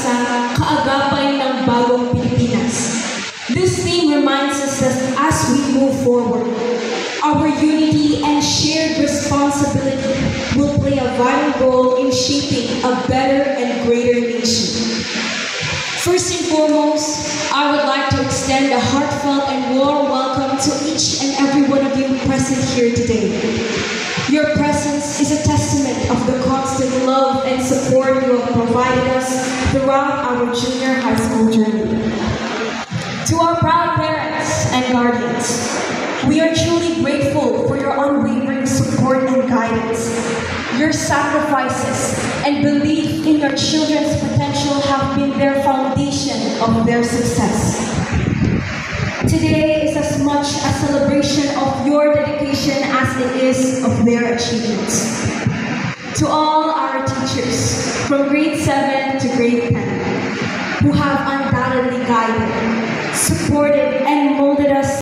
pag-asa, kaagapay ng bagong Pilipinas. This theme reminds us that as we move forward, our unity and shared responsibility will play a vital role in shaping a better and greater nation. First and foremost, I would like to extend a heartfelt and warm welcome to each and every one of you present here today. Your presence is a testament of the constant love and support you have provided us throughout our junior high school journey. To our proud parents and guardians, we are truly grateful for your unwavering support and guidance. Your sacrifices and belief in your children's potential have been their foundation of their success. Today is as much a celebration of your dedication as it is of their achievements. To all our teachers, from grade 7 to grade 10, who have undoubtedly guided, supported, and molded us